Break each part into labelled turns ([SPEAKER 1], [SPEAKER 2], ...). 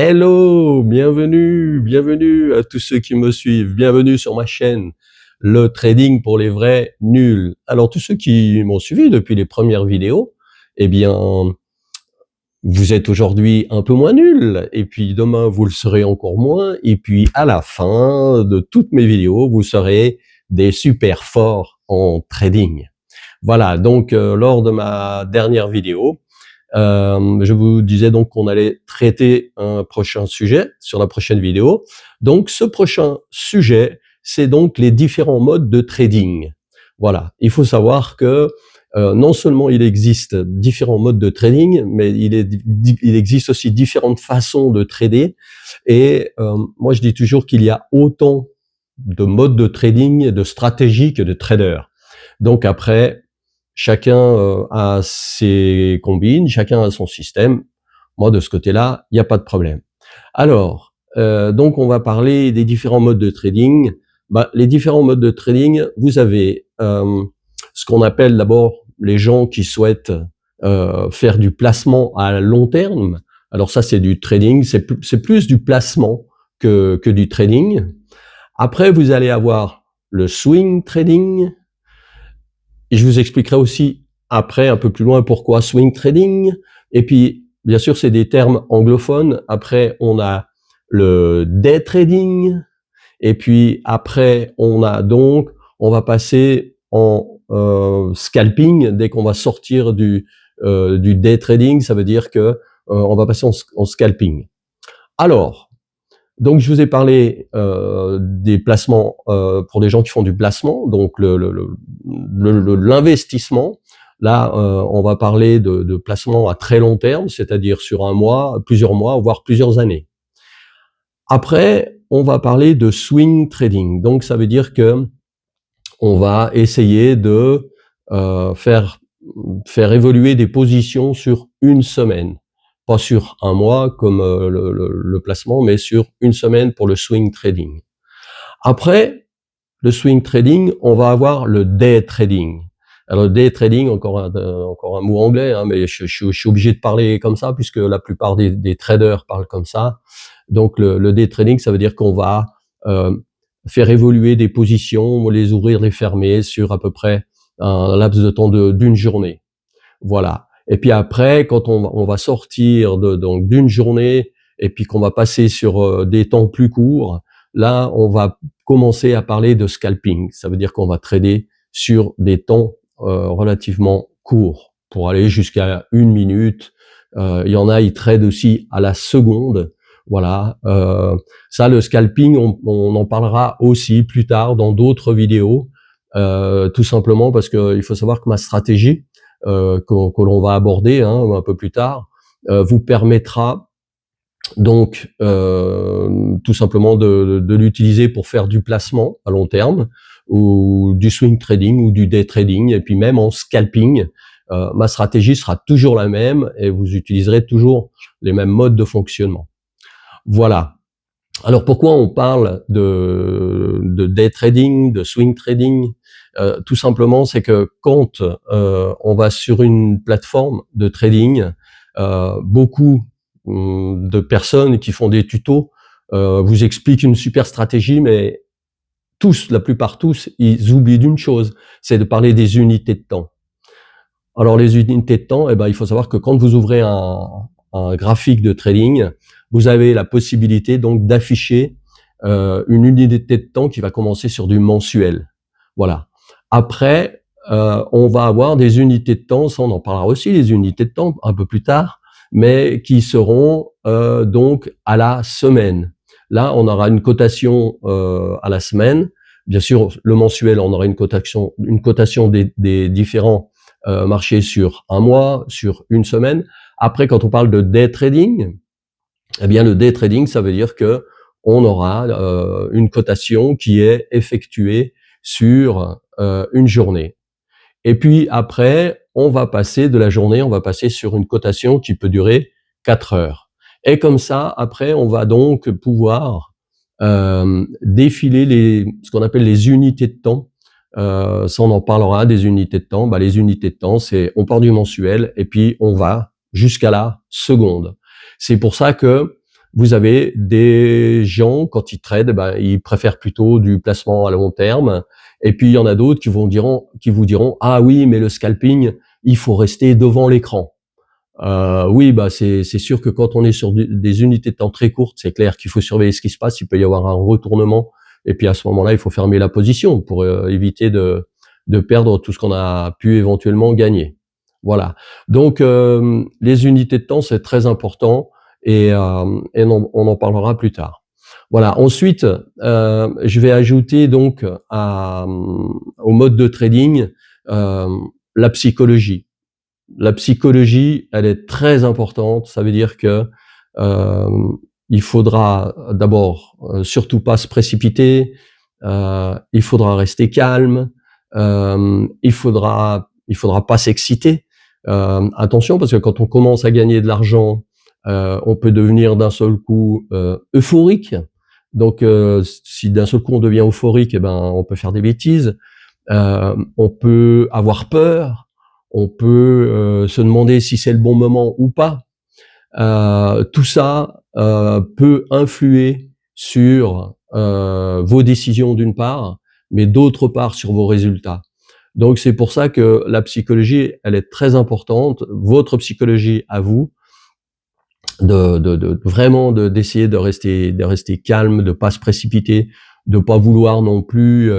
[SPEAKER 1] Hello, bienvenue à tous ceux qui me suivent, bienvenue sur ma chaîne, le trading pour les vrais nuls. Alors tous ceux qui m'ont suivi depuis les premières vidéos, eh bien, vous êtes aujourd'hui un peu moins nuls, et puis demain vous le serez encore moins, et puis à la fin de toutes mes vidéos, vous serez des super forts en trading. Voilà, donc lors de ma dernière vidéo, je vous disais donc qu'on allait traiter un prochain sujet sur la prochaine vidéo. Donc, ce prochain sujet, c'est donc les différents modes de trading. Voilà, il faut savoir que non seulement il existe différents modes de trading, mais il existe aussi différentes façons de trader. Et moi, je dis toujours qu'il y a autant de modes de trading et de stratégies que de traders. Donc après, chacun a ses combines, chacun a son système. Moi, de ce côté-là, il n'y a pas de problème. Alors, donc on va parler des différents modes de trading. Les différents modes de trading, vous avez ce qu'on appelle d'abord les gens qui souhaitent faire du placement à long terme. Alors ça, c'est du trading, c'est plus du placement que du trading. Après, vous allez avoir le swing trading. Et je vous expliquerai aussi après, un peu plus loin, pourquoi swing trading. Et puis, bien sûr, c'est des termes anglophones. Après, on a le day trading. Et puis après, on va passer en scalping dès qu'on va sortir du day trading. Ça veut dire que on va passer en scalping. Alors, donc je vous ai parlé des placements pour les gens qui font du placement, donc l'investissement. Là, on va parler de placement à très long terme, c'est-à-dire sur un mois, plusieurs mois, voire plusieurs années. Après, on va parler de swing trading. Donc ça veut dire que on va essayer de faire évoluer des positions sur une semaine. Pas sur un mois comme le placement, mais sur une semaine pour le swing trading. Après le swing trading, on va avoir le day trading. Alors le day trading, encore un mot anglais, hein, mais je suis obligé de parler comme ça puisque la plupart des traders parlent comme ça. Donc le day trading, ça veut dire qu'on va faire évoluer des positions, les ouvrir, les fermer sur à peu près un laps de temps d'une journée. Voilà. Et puis après, quand on va sortir donc d'une journée et puis qu'on va passer sur des temps plus courts, là, on va commencer à parler de scalping. Ça veut dire qu'on va trader sur des temps relativement courts pour aller jusqu'à 1 minute. Il y en a, ils tradent aussi à la seconde. Voilà. Ça, le scalping, on en parlera aussi plus tard dans d'autres vidéos. Tout simplement parce que il faut savoir que ma stratégie que l'on va aborder un peu plus tard, vous permettra donc tout simplement de l'utiliser pour faire du placement à long terme, ou du swing trading ou du day trading, et puis même en scalping. Ma stratégie sera toujours la même et vous utiliserez toujours les mêmes modes de fonctionnement. Voilà. Alors pourquoi on parle de day trading, de swing trading? Tout simplement, c'est que quand on va sur une plateforme de trading, beaucoup de personnes qui font des tutos vous expliquent une super stratégie, mais la plupart tous, ils oublient d'une chose, c'est de parler des unités de temps. Alors les unités de temps, il faut savoir que quand vous ouvrez un graphique de trading, vous avez la possibilité donc d'afficher une unité de temps qui va commencer sur du mensuel. Voilà. Après, on va avoir des unités de temps, ça on en parlera aussi, les unités de temps un peu plus tard, mais qui seront donc à la semaine. Là, on aura une cotation à la semaine. Bien sûr, le mensuel, on aura une cotation des différents marchés sur un mois, sur une semaine. Après, quand on parle de day trading, eh bien le day trading, ça veut dire que on aura une cotation qui est effectuée sur une journée. Et puis après, on va passer de la journée, on va passer sur une cotation qui peut durer 4 heures. Et comme ça, après, on va donc pouvoir défiler ce qu'on appelle les unités de temps. Ça, on en parlera des unités de temps. Les unités de temps, c'est on part du mensuel et puis on va jusqu'à la seconde. C'est pour ça que Vous avez des gens, quand ils tradent, ben, ils préfèrent plutôt du placement à long terme. Et puis, il y en a d'autres qui vous diront, ah oui, mais le scalping, il faut rester devant l'écran. Oui, bah c'est sûr que quand on est sur des unités de temps très courtes, c'est clair qu'il faut surveiller ce qui se passe. Il peut y avoir un retournement, et puis à ce moment-là, il faut fermer la position pour éviter de perdre tout ce qu'on a pu éventuellement gagner. Voilà. Donc les unités de temps, c'est très important, et on en parlera plus tard. Voilà. Ensuite, je vais ajouter donc au mode de trading la psychologie. La psychologie, elle est très importante. Ça veut dire que euh, il faudra d'abord surtout pas se précipiter. Il faudra rester calme. Il faudra pas s'exciter. Attention, parce que quand on commence à gagner de l'argent, on peut devenir d'un seul coup euphorique. Donc, si d'un seul coup on devient euphorique, eh ben, on peut faire des bêtises. On peut avoir peur, on peut se demander si c'est le bon moment ou pas. Tout ça peut influer sur vos décisions d'une part, mais d'autre part sur vos résultats. Donc c'est pour ça que la psychologie, elle est très importante, votre psychologie à vous, vraiment d'essayer de rester calme, de pas se précipiter, de pas vouloir non plus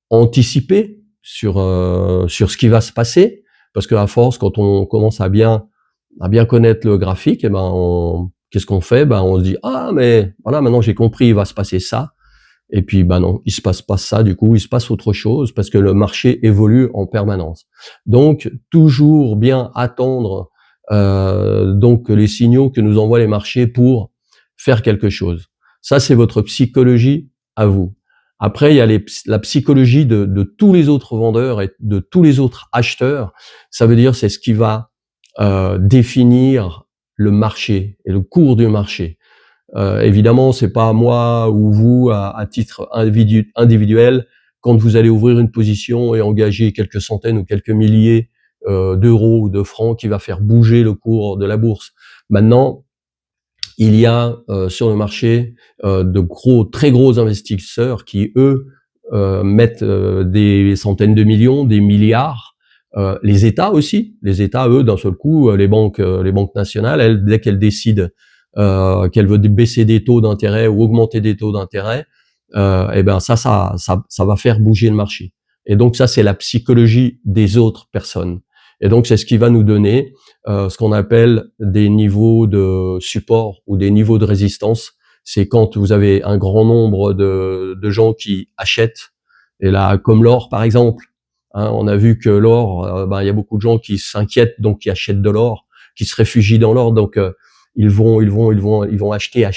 [SPEAKER 1] anticiper sur ce qui va se passer, parce qu'à force, quand on commence à bien connaître le graphique, et ben qu'est-ce qu'on fait? Ben on se dit, ah mais voilà, maintenant j'ai compris, il va se passer ça. Et puis ben non, il se passe pas ça, du coup il se passe autre chose, parce que le marché évolue en permanence. Donc toujours bien attendre donc les signaux que nous envoient les marchés pour faire quelque chose. Ça, c'est votre psychologie à vous. Après, il y a la psychologie de tous les autres vendeurs et de tous les autres acheteurs. Ça veut dire, c'est ce qui va définir le marché et le cours du marché. Évidemment, c'est pas moi ou vous à titre individuel, quand vous allez ouvrir une position et engager quelques centaines ou quelques milliers d'euros ou de francs, qui va faire bouger le cours de la bourse. Maintenant, il y a sur le marché très gros investisseurs qui, eux, mettent des centaines de millions, des milliards. Les États aussi. Les États, eux, d'un seul coup, les banques nationales, elles, dès qu'elles décident qu'elles veulent baisser des taux d'intérêt ou augmenter des taux d'intérêt, et ben ça va faire bouger le marché. Et donc ça, c'est la psychologie des autres personnes. Et donc c'est ce qui va nous donner ce qu'on appelle des niveaux de support ou des niveaux de résistance. C'est quand vous avez un grand nombre de gens qui achètent. Et là, comme l'or par exemple, hein, on a vu que l'or, il y a beaucoup de gens qui s'inquiètent, donc qui achètent de l'or, qui se réfugient dans l'or. Donc ils vont acheter.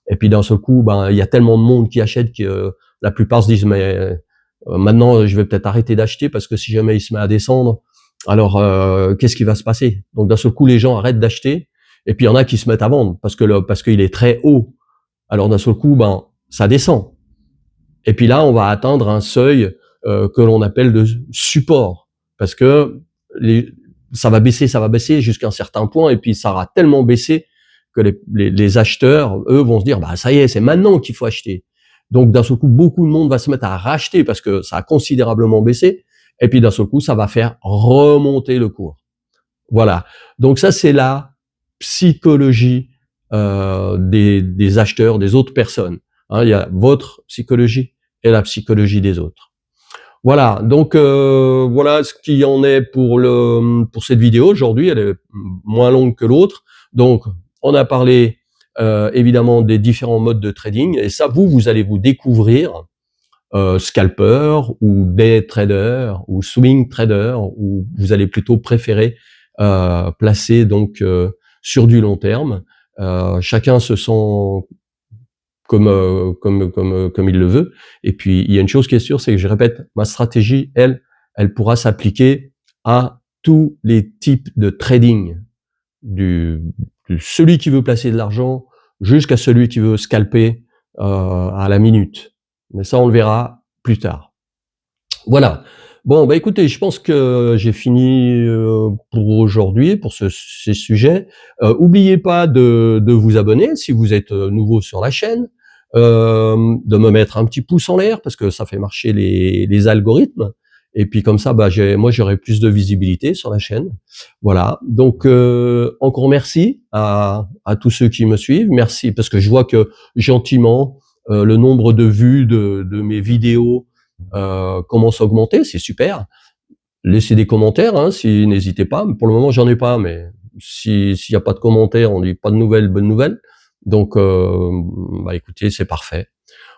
[SPEAKER 1] Et puis d'un seul coup, il y a tellement de monde qui achète que la plupart se disent, mais maintenant je vais peut-être arrêter d'acheter, parce que si jamais il se met à descendre, alors qu'est-ce qui va se passer? Donc d'un seul coup, les gens arrêtent d'acheter, et puis il y en a qui se mettent à vendre parce qu'il est très haut. Alors d'un seul coup, ça descend. Et puis là, on va atteindre un seuil que l'on appelle de support, parce que ça va baisser jusqu'à un certain point, et puis ça aura tellement baissé que les acheteurs, eux, vont se dire, ça y est, c'est maintenant qu'il faut acheter. Donc d'un seul coup, beaucoup de monde va se mettre à racheter parce que ça a considérablement baissé, et puis d'un seul coup, ça va faire remonter le cours. Voilà. Donc ça, c'est la psychologie des acheteurs, des autres personnes. Hein, il y a votre psychologie et la psychologie des autres. Voilà. Donc voilà ce qu'il y en est pour cette vidéo aujourd'hui. Elle est moins longue que l'autre. Donc on a parlé évidemment des différents modes de trading, et ça, vous allez vous découvrir scalper ou day trader ou swing trader, ou vous allez plutôt préférer placer donc sur du long terme. Chacun se sent comme il le veut. Et puis il y a une chose qui est sûre, c'est que, je répète, ma stratégie, elle pourra s'appliquer à tous les types de trading, du celui qui veut placer de l'argent jusqu'à celui qui veut scalper à la minute. Mais ça, on le verra plus tard. Voilà. Bon, bah, écoutez, je pense que j'ai fini, pour aujourd'hui, pour ces sujets. Oubliez pas de vous abonner si vous êtes, nouveau sur la chaîne, de me mettre un petit pouce en l'air parce que ça fait marcher les algorithmes et puis comme ça, bah, j'aurai plus de visibilité sur la chaîne. Voilà, donc encore merci à tous ceux qui me suivent. Merci parce que je vois que gentiment, le nombre de vues de mes vidéos commence à augmenter, c'est super. Laissez des commentaires, hein, si n'hésitez pas. Pour le moment, j'en ai pas, mais s'il y a pas de commentaires, on dit pas de nouvelles, bonnes nouvelles. Donc, bah écoutez, c'est parfait.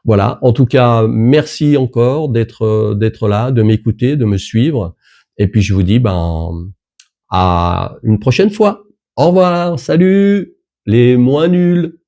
[SPEAKER 1] Voilà. En tout cas, merci encore d'être là, de m'écouter, de me suivre. Et puis je vous dis ben à une prochaine fois. Au revoir, salut les moins nuls.